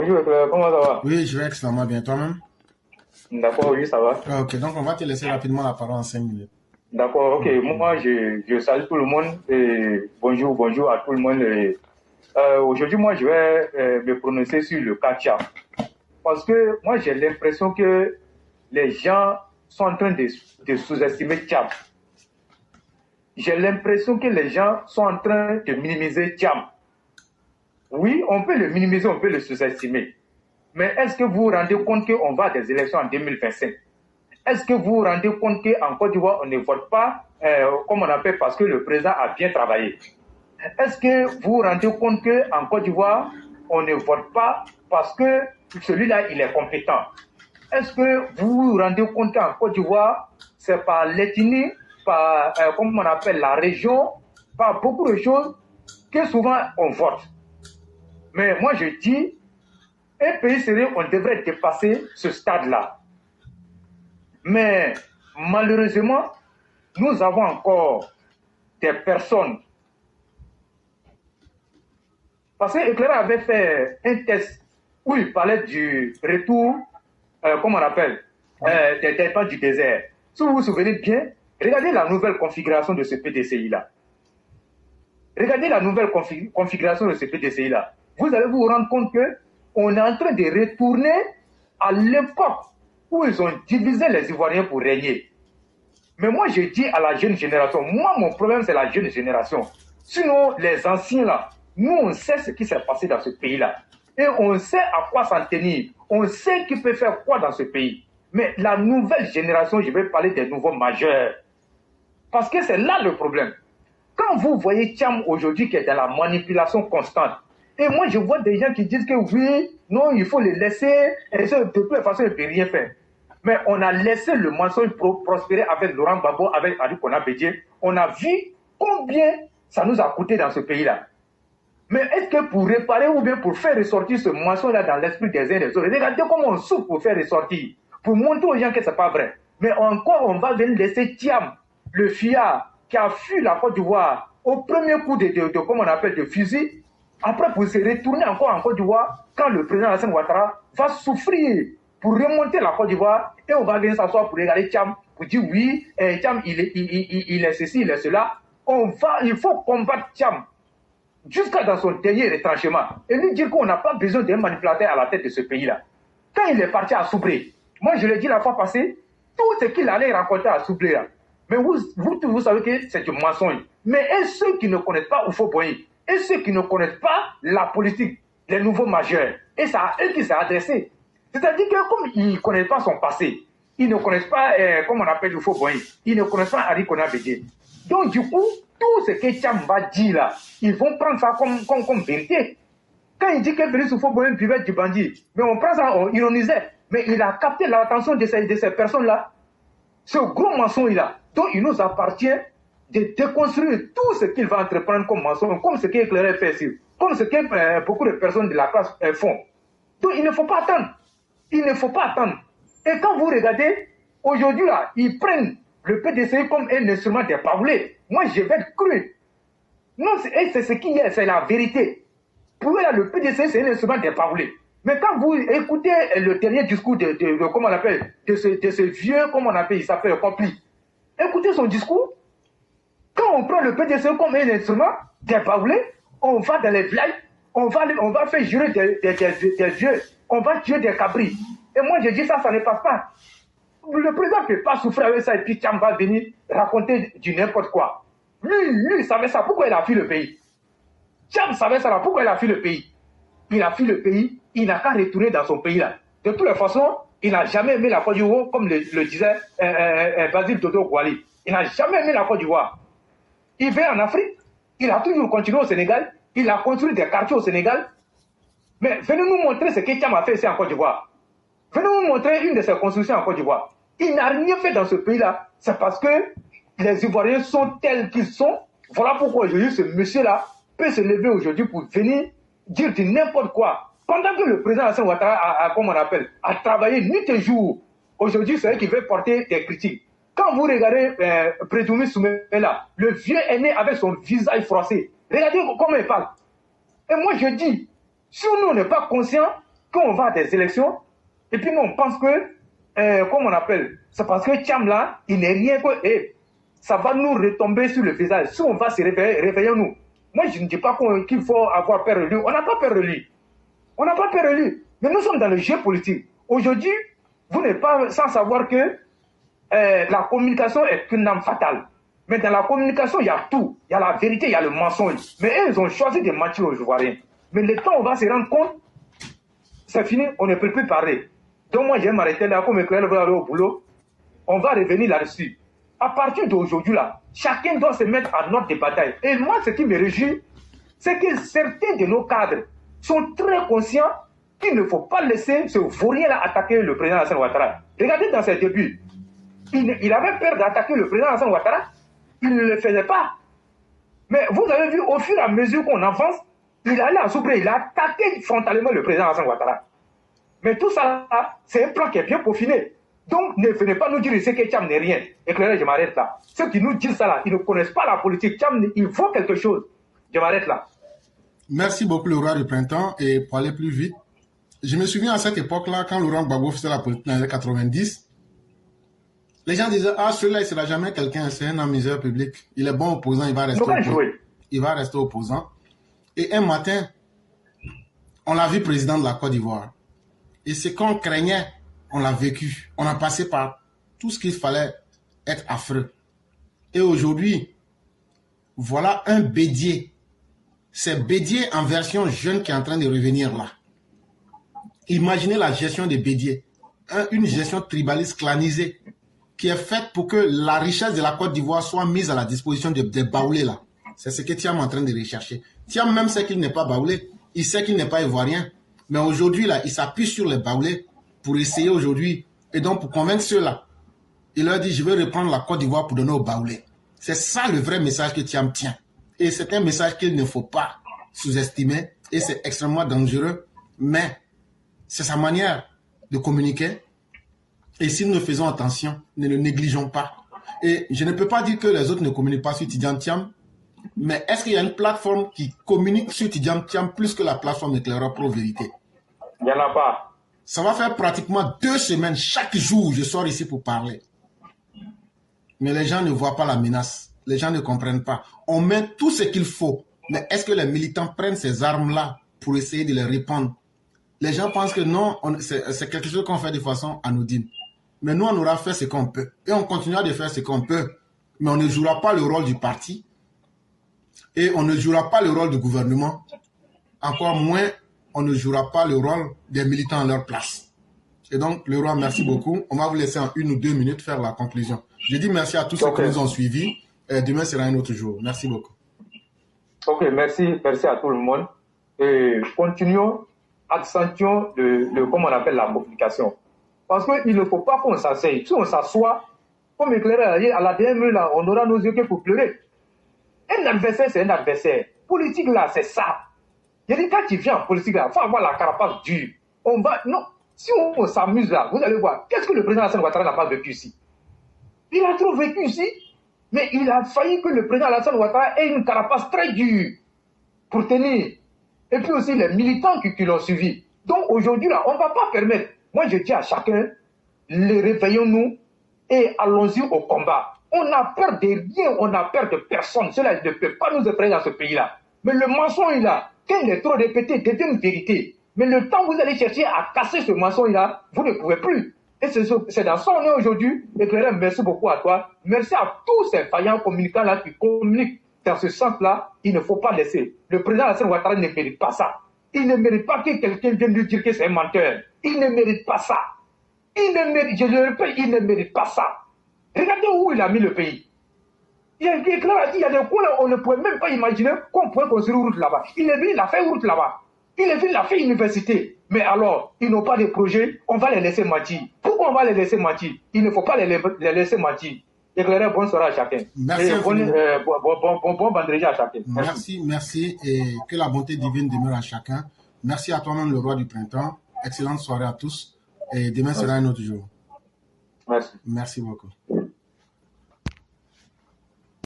Bonjour, comment ça va? Oui, je vais extrêmement bien. Toi-même? D'accord, oui, ça va. Ah, ok, donc on va te laisser rapidement la parole en 5 minutes. D'accord, ok. Mhm. Moi, je salue tout le monde et bonjour à tout le monde. Aujourd'hui, moi, je vais me prononcer sur le cas Tchad. Parce que moi, j'ai l'impression que les gens sont en train de sous-estimer Tchad. J'ai l'impression que les gens sont en train de minimiser Tchad. Oui, on peut le minimiser, on peut le sous-estimer. Mais est-ce que vous vous rendez compte qu'on va à des élections en 2025? Est-ce que vous vous rendez compte qu'en Côte d'Ivoire, on ne vote pas, comme on appelle, parce que le président a bien travaillé? Est-ce que vous vous rendez compte qu'en Côte d'Ivoire, on ne vote pas parce que celui-là, il est compétent? Est-ce que vous vous rendez compte qu'en Côte d'Ivoire, c'est par l'ethnie, par, comme on appelle, la région, par beaucoup de choses, que souvent on vote? Mais moi, je dis, un pays sérieux, on devrait dépasser ce stade-là. Mais malheureusement, nous avons encore des personnes. Parce que Éclaireur avait fait un test où il parlait du retour, comment on appelle, des territoires du désert. Si vous vous souvenez bien, regardez la nouvelle configuration de ce PDCI-là. Regardez la nouvelle configuration de ce PDCI-là. Vous allez vous rendre compte qu'on est en train de retourner à l'époque où ils ont divisé les Ivoiriens pour régner. Mais moi, je dis à la jeune génération, moi, mon problème, c'est la jeune génération. Sinon, les anciens, là, nous, on sait ce qui s'est passé dans ce pays-là. Et on sait à quoi s'en tenir. On sait qui peut faire quoi dans ce pays. Mais la nouvelle génération, je vais parler des nouveaux majeurs. Parce que c'est là le problème. Quand vous voyez Thiam aujourd'hui qui est dans la manipulation constante, et moi, je vois des gens qui disent que oui, non, il faut les laisser, et ça, de toute façon, il ne peut rien faire. Mais on a laissé le mensonge prospérer avec Laurent Gbagbo, avec Adikona Bédié. On a vu combien ça nous a coûté dans ce pays-là. Mais est-ce que pour réparer ou bien pour faire ressortir ce mensonge-là dans l'esprit des uns et des autres, regardez comment on souffre pour faire ressortir, pour montrer aux gens que ce n'est pas vrai. Mais encore, on va venir laisser Thiam, le FIA, qui a fui la Côte d'Ivoire au premier coup comment on appelle, de fusil, après pour se retourner encore en Côte d'Ivoire, quand le président Alassane Ouattara va souffrir pour remonter la Côte d'Ivoire, et on va venir s'asseoir pour regarder Thiam, pour dire oui, Thiam, il est ceci, il est cela. Il faut combattre Thiam jusqu'à dans son dernier retranchement, et lui dire qu'on n'a pas besoin d'un manipulateur à la tête de ce pays-là. Quand il est parti à Soubré, moi je l'ai dit la fois passée, tout ce qu'il allait raconter à Soubré, là, mais vous savez que c'est du mensonge. Mais et ceux qui ne connaissent pas Oufo Boyi, et ceux qui ne connaissent pas la politique, les nouveaux majeurs, et c'est à eux qui s'est adressé. C'est-à-dire que comme ils ne connaissent pas son passé, ils ne connaissent pas, comment on appelle Oufo Boyi, ils ne connaissent pas Adikona Bédié. Donc du coup, tout ce que Thiam va dire là, ils vont prendre ça comme vérité. Quand il dit que Félix Oufo-Boigny vivait du bandit, mais on prend ça, on ironisait. Mais il a capté l'attention de ces personnes-là. Ce gros mensonge-là. Donc il nous appartient de déconstruire tout ce qu'il va entreprendre comme mensonge, comme ce qu'Éclaireur fait ici, comme ce que beaucoup de personnes de la classe font. Donc il ne faut pas attendre. Il ne faut pas attendre. Et quand vous regardez, aujourd'hui là, ils prennent le PDCI comme un instrument des paoulés. Moi, je vais être cru. Non, c'est ce qui est, c'est la vérité. Pour eux, là, le PDCI, c'est un instrument des paoulés. Mais quand vous écoutez le dernier discours comment on appelle, de ce vieux, comment on appelle, il s'appelle Compli. Écoutez son discours. Quand on prend le PDCI comme un instrument des paoulés, on va dans les villages, on va faire jurer des vieux, on va tuer des cabris. Et moi, je dis ça ne passe pas. Le président ne peut pas souffrir avec ça et puis Thiam va venir raconter du n'importe quoi. Lui, il savait ça. Pourquoi il a fui le pays? Thiam savait ça. Pourquoi il a fui le pays? Il a fui le pays. Il n'a qu'à retourner dans son pays là. De toutes les façons, il n'a jamais aimé la Côte d'Ivoire, comme le disait Basile Dodo Kouali. Il n'a jamais aimé la Côte d'Ivoire. Il vient en Afrique. Il a toujours continué au Sénégal. Il a construit des quartiers au Sénégal. Mais venez nous montrer ce que Thiam a fait ici en Côte d'Ivoire. Venez nous montrer une de ses constructions en Côte d'Ivoire. Il n'a rien fait dans ce pays-là. C'est parce que les Ivoiriens sont tels qu'ils sont. Voilà pourquoi aujourd'hui, ce monsieur-là peut se lever aujourd'hui pour venir dire du n'importe quoi. Pendant que le président Alassane Ouattara comme on appelle, a travaillé nuit et jour. Aujourd'hui, c'est lui qui veut porter des critiques. Quand vous regardez Prédoumi Soumaïla, le vieux aîné avec son visage froissé, regardez comment il parle. Et moi, je dis, si nous n'est pas conscient qu'on va à des élections, et puis nous, on pense que, comme on appelle, c'est parce que Tcham là, il n'est rien que, ça va nous retomber sur le visage. Si on va se réveiller, réveillons-nous. Moi, je ne dis pas qu'il faut avoir peur de lui. On n'a pas peur de lui. On n'a pas peur de lui. Mais nous sommes dans le jeu politique. Aujourd'hui, vous n'êtes pas sans savoir que la communication est une arme fatale. Mais dans la communication, il y a tout. Il y a la vérité, il y a le mensonge. Mais eux, ils ont choisi de mentir aux Ivoiriens. Mais le temps où on va se rendre compte, c'est fini, on ne peut plus parler. Donc moi, je vais m'arrêter là, comme éclaireur va aller au boulot. On va revenir là-dessus. À partir d'aujourd'hui, là, chacun doit se mettre en ordre de bataille. Et moi, ce qui me réjouit, c'est que certains de nos cadres sont très conscients qu'il ne faut pas laisser ce vaurien-là attaquer le président Alassane Ouattara. Regardez dans ses débuts. Il avait peur d'attaquer le président Alassane Ouattara. Il ne le faisait pas. Mais vous avez vu, au fur et à mesure qu'on avance, il allait à Soubré, il a attaqué frontalement le président Alassane Ouattara. Mais tout ça, c'est un plan qui est bien peaufiné. Donc, ne venez pas nous dire ici que Tcham n'est rien. Éclairez, je m'arrête là. Ceux qui nous disent ça là, ils ne connaissent pas la politique. Tcham, il faut quelque chose. Je m'arrête là. Merci beaucoup, le roi du printemps. Et pour aller plus vite, je me souviens à cette époque-là, quand Laurent Gbagbo faisait la politique dans les années 90, les gens disaient, ah, celui-là, il ne sera jamais quelqu'un, c'est un amuseur public. Il est bon opposant, il va rester opposant. Il va rester opposant. Et un matin, on l'a vu président de la Côte d'Ivoire. Et ce qu'on craignait, on l'a vécu. On a passé par tout ce qu'il fallait être affreux. Et aujourd'hui, voilà un Bédié. C'est Bédié en version jeune qui est en train de revenir là. Imaginez la gestion des Bédiés. Une gestion tribaliste clanisée qui est faite pour que la richesse de la Côte d'Ivoire soit mise à la disposition des baoulés là. C'est ce que Thiam est en train de rechercher. Thiam même sait qu'il n'est pas baoulé. Il sait qu'il n'est pas ivoirien. Mais aujourd'hui là, il s'appuie sur les baoulés pour essayer aujourd'hui. Et donc pour convaincre ceux-là, il leur dit, je vais reprendre la Côte d'Ivoire pour donner aux baoulés. C'est ça le vrai message que Thiam tient. Et c'est un message qu'il ne faut pas sous-estimer. Et c'est extrêmement dangereux. Mais c'est sa manière de communiquer. Et si nous ne faisons attention, ne le négligeons pas. Et je ne peux pas dire que les autres ne communiquent pas sur Tidjane Thiam. Mais est-ce qu'il y a une plateforme qui communique sur Tidjane Thiam plus que la plateforme Éclaireur Pro Vérité? Il n'y en a pas. Ça va faire pratiquement 2 semaines. Chaque jour, je sors ici pour parler. Mais les gens ne voient pas la menace. Les gens ne comprennent pas. On met tout ce qu'il faut. Mais est-ce que les militants prennent ces armes-là pour essayer de les répandre? Les gens pensent que non, c'est quelque chose qu'on fait de façon anodine. Mais nous, on aura fait ce qu'on peut. Et on continuera de faire ce qu'on peut. Mais on ne jouera pas le rôle du parti. Et on ne jouera pas le rôle du gouvernement. Encore moins, on ne jouera pas le rôle des militants à leur place. Et donc, le roi, merci beaucoup. On va vous laisser en 1 ou 2 minutes faire la conclusion. Je dis merci à tous ceux qui nous ont suivis. Et demain sera un autre jour. Merci beaucoup. Ok, merci à tout le monde. Et continuons, accentuons comment on appelle la communication. Parce qu'il ne faut pas qu'on s'asseye. Si on s'assoit, comme éclairé à la dernière là, on aura nos yeux que pour pleurer. Un adversaire, c'est un adversaire. Politique là, c'est ça. Il y a des quand tu viens en politique là, il faut avoir la carapace dure. On va, non, si on s'amuse là, vous allez voir, qu'est-ce que le président Alassane Ouattara n'a pas vécu ici? Il a trop vécu ici, mais il a failli que le président Alassane Ouattara ait une carapace très dure pour tenir. Et puis aussi les militants qui l'ont suivi. Donc aujourd'hui là, on ne va pas permettre. Moi je dis à chacun, les réveillons-nous et allons-y au combat. On a peur de rien, on a peur de personne. Cela ne peut pas nous effrayer dans ce pays-là. Mais le mensonge là, quand il est trop répété, devient une vérité. Mais le temps que vous allez chercher à casser ce mensonge-là, vous ne pouvez plus. Et c'est dans ça qu'on est aujourd'hui. Éclairé, merci beaucoup à toi. Merci à tous ces vaillants communicants-là qui communiquent dans ce sens-là. Il ne faut pas laisser. Le président Alassane Ouattara ne mérite pas ça. Il ne mérite pas que quelqu'un vienne lui dire que c'est un menteur. Il ne mérite pas ça. Il ne mérite, je le répète, il ne mérite pas ça. Regardez où il a mis le pays. Il y a des coins là, on ne pouvait même pas imaginer qu'on pourrait construire une route là-bas. Il est venu, il a fait une route là-bas. Il est venu, il a fait une université. Mais alors, ils n'ont pas de projet, on va les laisser mentir. Pourquoi on va les laisser mentir? Il ne faut pas les laisser mentir. Éclairé, bonne soirée à chacun. Merci. Bon vendredi à chacun. Merci. Et que la bonté divine demeure à chacun. Merci à toi-même, le roi du printemps. Excellente soirée à tous. Et demain sera un autre jour. Merci. Merci beaucoup.